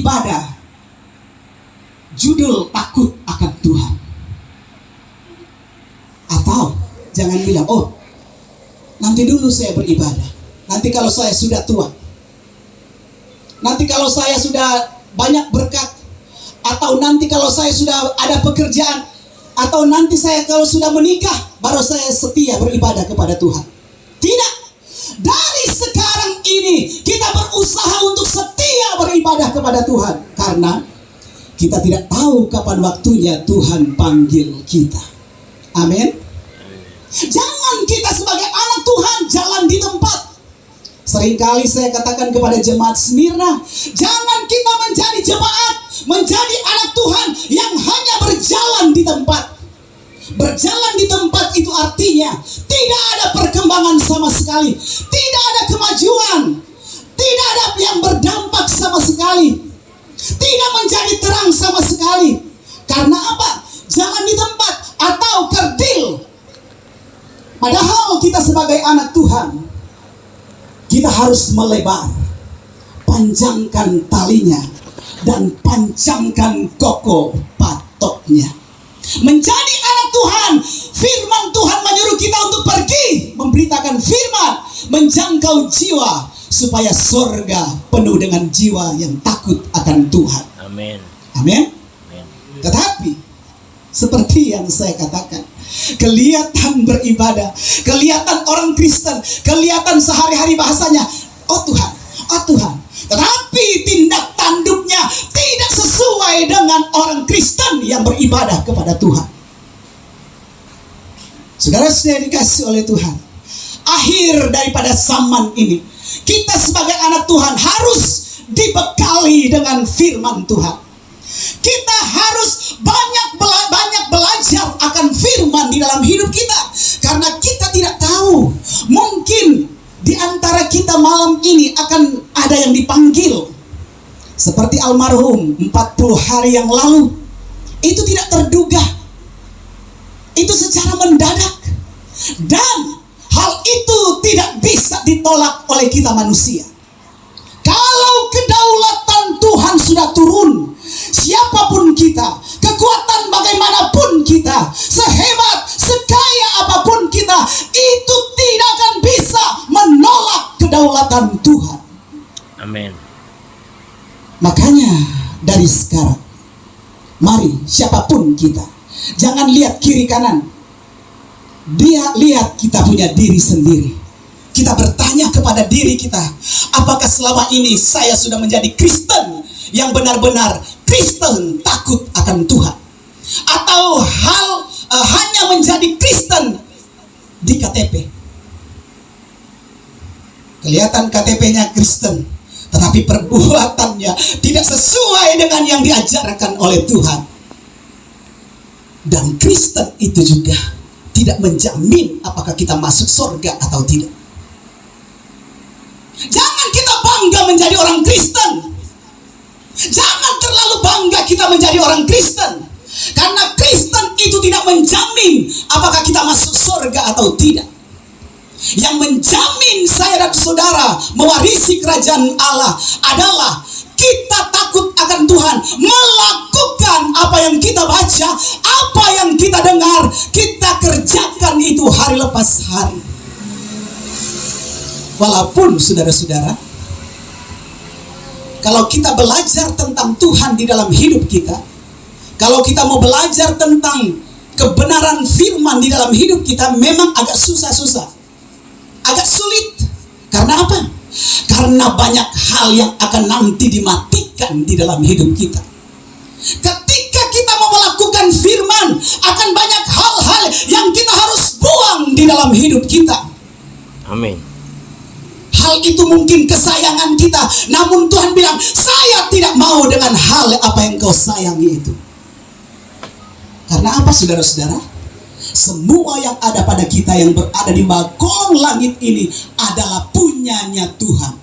beribadah, judul takut akan Tuhan. Atau jangan bilang, oh nanti dulu saya beribadah, nanti kalau saya sudah tua, nanti kalau saya sudah banyak berkat, atau nanti kalau saya sudah ada pekerjaan, atau nanti saya kalau sudah menikah, baru saya setia beribadah kepada Tuhan. Tidak. Dari sekarang ini kita berusaha untuk setia beribadah kepada Tuhan, karena kita tidak tahu kapan waktunya Tuhan panggil kita. Amin. Jangan kita sebagai anak Tuhan jalan di tempat. Seringkali saya katakan kepada jemaat Smyrna, jangan kita menjadi jemaat, menjadi anak Tuhan yang hanya berjalan di tempat. Berjalan di tempat itu artinya tidak ada perkembangan sama sekali, tidak ada kemajuan, tidak ada yang berdampak sama sekali, tidak menjadi terang sama sekali. Karena apa? Jalan di tempat atau kerdil. Padahal kita sebagai anak Tuhan, kita harus melebar, panjangkan talinya, dan panjangkan kokoh patoknya. Menjadi anak Tuhan, firman Tuhan menyuruh kita untuk pergi, memberitakan firman, menjangkau jiwa, supaya surga penuh dengan jiwa yang takut akan Tuhan. Amin. Amin. Tetapi seperti yang saya katakan, kelihatan beribadah, kelihatan orang Kristen, kelihatan sehari-hari bahasanya, oh Tuhan, oh Tuhan. Tetapi tindak tanduknya tidak sesuai dengan orang Kristen yang beribadah kepada Tuhan. Saudara-saudara dikasih oleh Tuhan, akhir daripada zaman ini, kita sebagai anak Tuhan harus dibekali dengan firman Tuhan. Kita harus banyak belajar akan firman di dalam hidup kita, karena kita tidak tahu, mungkin di antara kita malam ini akan ada yang dipanggil seperti almarhum 40 hari yang lalu. Itu tidak terduga, itu secara mendadak, dan hal itu tidak bisa ditolak oleh kita manusia. Kalau kedaulatan Tuhan sudah turun, siapapun kita, kekuatan bagaimanapun kita, sehebat, sekaya apapun kita, itu tidak akan bisa menolak kedaulatan Tuhan. Amin. Makanya dari sekarang, mari siapapun kita, jangan lihat kiri kanan, dia lihat kita punya diri sendiri. Kita bertanya kepada diri kita, apakah selama ini saya sudah menjadi Kristen yang benar-benar Kristen takut akan Tuhan, atau hanya menjadi Kristen di KTP. Kelihatan KTP-nya Kristen, tetapi perbuatannya tidak sesuai dengan yang diajarkan oleh Tuhan. Dan Kristen itu juga tidak menjamin apakah kita masuk surga atau tidak. Jangan kita bangga menjadi orang Kristen. Jangan terlalu bangga kita menjadi orang Kristen, karena Kristen itu tidak menjamin apakah kita masuk surga atau tidak. Yang menjamin saya dan saudara mewarisi kerajaan Allah adalah kita takut akan Tuhan, melakukan apa yang kita baca, apa yang kita dengar, kita kerjakan itu hari lepas hari. Walaupun saudara-saudara, kalau kita belajar tentang Tuhan di dalam hidup kita, kalau kita mau belajar tentang kebenaran firman di dalam hidup kita, memang agak susah-susah, agak sulit. Karena apa? Karena banyak hal yang akan nanti dimatikan di dalam hidup kita. Ketika kita mau melakukan firman, akan banyak hal-hal yang kita harus buang di dalam hidup kita. Amin. Hal itu mungkin kesayangan kita, namun Tuhan bilang, saya tidak mau dengan hal apa yang kau sayangi itu. Karena apa saudara-saudara? Semua yang ada pada kita yang berada di bawah kolong langit ini adalah punyanya Tuhan.